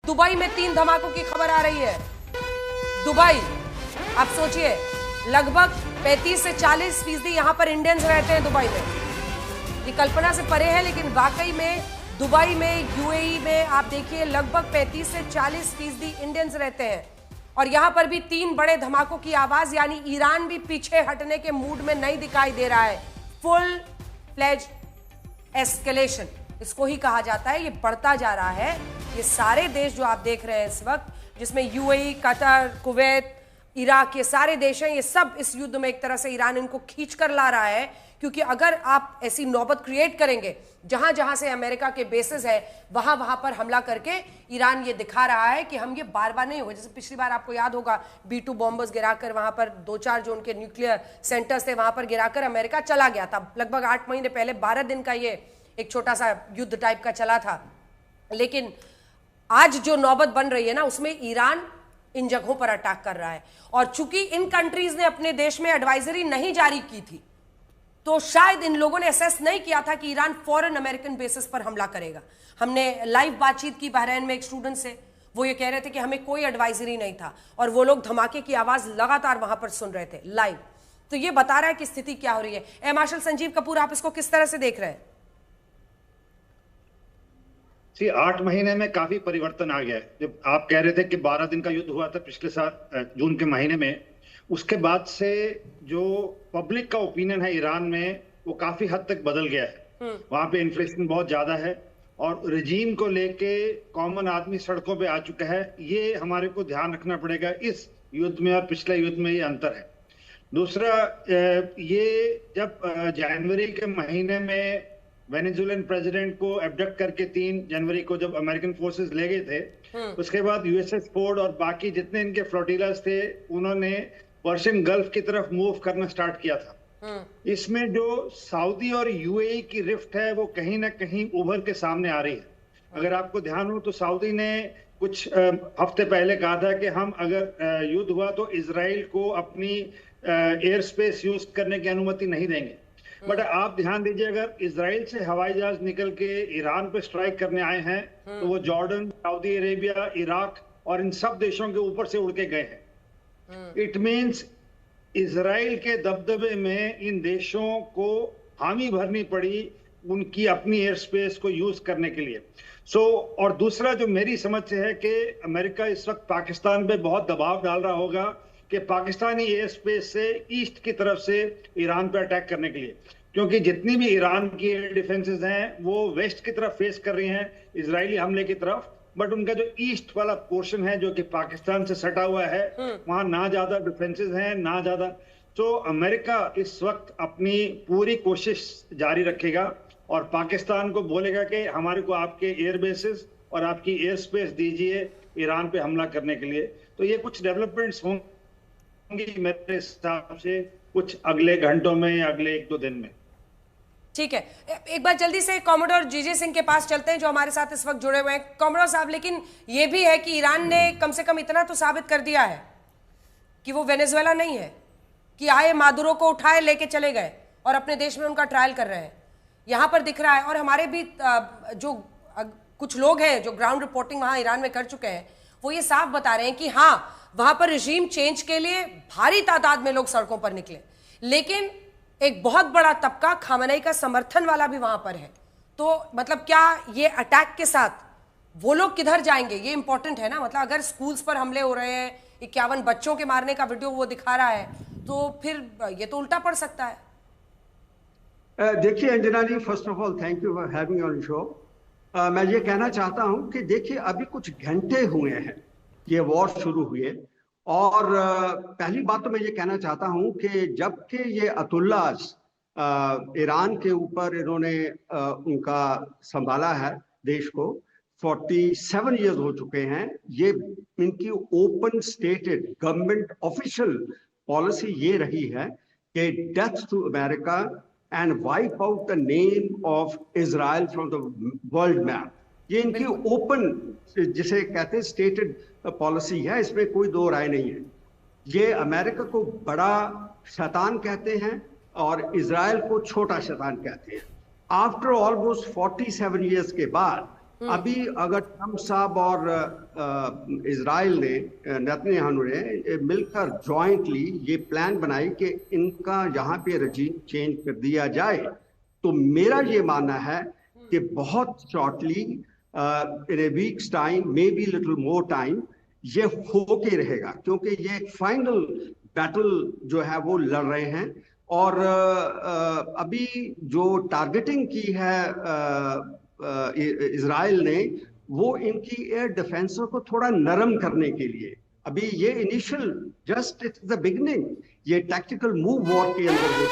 Dubai में 3 धमाकों की खबर आ रही है। दुबई, आप सोचिए, लगभग 35 से 40% यहां पर इंडियंस रहते हैं दुबई में। ये कल्पना से परे है, लेकिन वाकई में दुबई में, यूएई में आप देखिए लगभग 35 से 40% इंडियंस रहते हैं। और यहां पर भी 3 बड़े धमाकों की आवाज, यानी ईरान भी पीछे हटने के मूड में नहीं दिखाई दे रहा है। फुल फ्लेज एस्केलेशन इसको ही कहा जाता है। ये बढ़ता जा रहा है। ये सारे देश जो आप देख रहे हैं इस वक्त, जिसमें यूएई, कतर, कुवैत, इराक, ये सारे देश हैं, ये सब इस युद्ध में एक तरह से ईरान इनको खींच कर ला रहा है। क्योंकि अगर आप ऐसी नौबत क्रिएट करेंगे जहां जहां से अमेरिका के बेसिस है, वहां वहां पर हमला करके ईरान ये दिखा रहा है कि हम ये बार बार नहीं हो। जैसे पिछली बार आपको याद होगा, B-2 बॉम्बर्स गिराकर वहां पर 2-4 जो उनके न्यूक्लियर सेंटर्स थे वहां पर गिराकर अमेरिका चला गया था। लगभग 8 महीने पहले 12 दिन का ये एक छोटा सा युद्ध टाइप का चला था। लेकिन आज जो नौबत बन रही है ना, उसमें ईरान इन जगहों पर अटैक कर रहा है। और चूंकि इन कंट्रीज ने अपने देश में एडवाइजरी नहीं जारी की थी, तो शायद इन लोगों ने असेस नहीं किया था कि ईरान फौरन अमेरिकन बेसिस पर हमला करेगा। हमने लाइव बातचीत की बहरीन में एक स्टूडेंट से, वो ये कह रहे थे कि हमें कोई एडवाइजरी नहीं था और वो लोग धमाके की आवाज लगातार वहां पर सुन रहे थे लाइव। तो ये बता रहा है कि स्थिति क्या हो रही है। एयर मार्शल संजीव कपूर, आप इसको किस तरह से देख रहे हैं? 8 महीने में काफी परिवर्तन आ गया है। जब आप कह रहे थे कि 12 दिन का युद्ध हुआ था पिछले साल जून के महीने में, उसके बाद से जो पब्लिक का ओपिनियन है ईरान में, वो काफी हद तक बदल गया है। वहां पे इन्फ्लेशन बहुत ज्यादा है और रजीम को लेके कॉमन आदमी सड़कों पे आ चुका है। ये हमारे को ध्यान रखना पड़ेगा। इस युद्ध में और पिछले युद्ध में ये अंतर है। दूसरा, ये जब जनवरी के महीने में वेनेजुएलन प्रेसिडेंट को एब्डक्ट करके 3 जनवरी को जब अमेरिकन फोर्सेस ले गए थे, उसके बाद यूएसएस फोर्ड और बाकी जितने इनके फ्लोटिलास थे, उन्होंने पर्शियन गल्फ की तरफ मूव करना स्टार्ट किया था। इसमें जो सऊदी और यूएई की रिफ्ट है, वो कहीं ना कहीं उभर के सामने आ रही है। अगर आपको ध्यान हो तो सऊदी ने कुछ हफ्ते पहले कहा था कि हम अगर युद्ध हुआ तो इजराइल को अपनी एयर स्पेस यूज करने की अनुमति नहीं देंगे। बट आप ध्यान दीजिए, अगर इजराइल से हवाई जहाज निकल के ईरान पे स्ट्राइक करने आए हैं, तो वो जॉर्डन, सऊदी अरेबिया, इराक और इन सब देशों के ऊपर से उड़ के गए हैं। इट मीन्स इजराइल के दबदबे में इन देशों को हामी भरनी पड़ी उनकी अपनी एयर स्पेस को यूज करने के लिए। और दूसरा जो मेरी समझ से है कि अमेरिका इस वक्त पाकिस्तान पे बहुत दबाव डाल रहा होगा कि पाकिस्तानी एयर स्पेस से ईस्ट की तरफ से ईरान पे अटैक करने के लिए, क्योंकि जितनी भी ईरान की एयर डिफेंसेस हैं वो वेस्ट की तरफ फेस कर रही हैं इजरायली हमले की तरफ। बट उनका जो ईस्ट वाला पोर्शन है जो कि पाकिस्तान से सटा हुआ है, वहां ना ज्यादा डिफेंसेस हैं ना ज्यादा। तो अमेरिका इस वक्त अपनी पूरी कोशिश जारी रखेगा और पाकिस्तान को बोलेगा कि हमारे को आपके एयर बेसिस और आपकी एयर स्पेस दीजिए ईरान पे हमला करने के लिए। तो ये कुछ डेवलपमेंट्स होंगी मेरे हिसाब से कुछ अगले घंटों में या अगले 1-2 दिन में। ठीक है, एक बार जल्दी से कॉमोडोर जीजे सिंह के पास चलते हैं जो हमारे साथ इस वक्त जुड़े हुए हैं। कॉमोडोर साहब, लेकिन ये भी है कि ईरान ने कम से कम इतना तो साबित कर दिया है कि वो वेनेजुएला नहीं है, कि आए मादुरो को उठाए लेके चले गए और अपने देश में उनका ट्रायल कर रहे हैं। यहां पर दिख रहा है। और हमारे भी जो कुछ लोग हैं जो ग्राउंड रिपोर्टिंग वहां ईरान में कर चुके हैं, वो ये साफ बता रहे हैं कि हाँ, वहां पर रिजीम चेंज के लिए भारी तादाद में लोग सड़कों पर निकले, लेकिन एक बहुत बड़ा तबका खामेनेई का समर्थन वाला भी वहां पर है। तो मतलब क्या ये अटैक के साथ वो लोग किधर जाएंगे, ये इंपॉर्टेंट है ना। मतलब अगर स्कूल्स पर हमले हो रहे हैं, 51 बच्चों के मारने का वीडियो वो दिखा रहा है, तो फिर ये तो उल्टा पड़ सकता है। देखिए Anjana ji, first of all thank you for having on show. मैं ये कहना चाहता हूं कि देखिए अभी कुछ घंटे हुए हैं ये वॉर शुरू हुए, और पहली बात तो मैं ये कहना चाहता हूं कि जबकि ये अतुल्लास ईरान के ऊपर इन्होंने उनका संभाला है देश को, 47 ईयर्स हो चुके हैं। ये इनकी open stated government official policy ये रही है कि death to America and wipe out the name of Israel from the world map. ये इनकी ओपन, जिसे कहते हैं स्टेटेड पॉलिसी है, इसमें कोई दो राय नहीं है। ये अमेरिका को बड़ा शैतान कहते हैं और इजराइल को छोटा शैतान कहते हैं। आफ्टर ऑलमोस्ट 47 ईयर्स के बाद अभी अगर ट्रम्प साहब और इजराइल ने नेतन्याहू ने मिलकर जॉइंटली ये प्लान बनाई कि इनका यहाँ पे रजीम चेंज कर दिया जाए, तो मेरा ये मानना है कि बहुत shortly in A weeks time, may be little more time, ये होके रहेगा, क्योंकि ये एक फाइनल बैटल जो है वो लड़ रहे हैं। और अभी जो टारगेटिंग की है इजराइल ने, वो इनकी एयर डिफेंस को थोड़ा नरम करने के लिए, अभी ये initial just it's the beginning, ये टैक्टिकल मूव वॉर के अंदर होती है।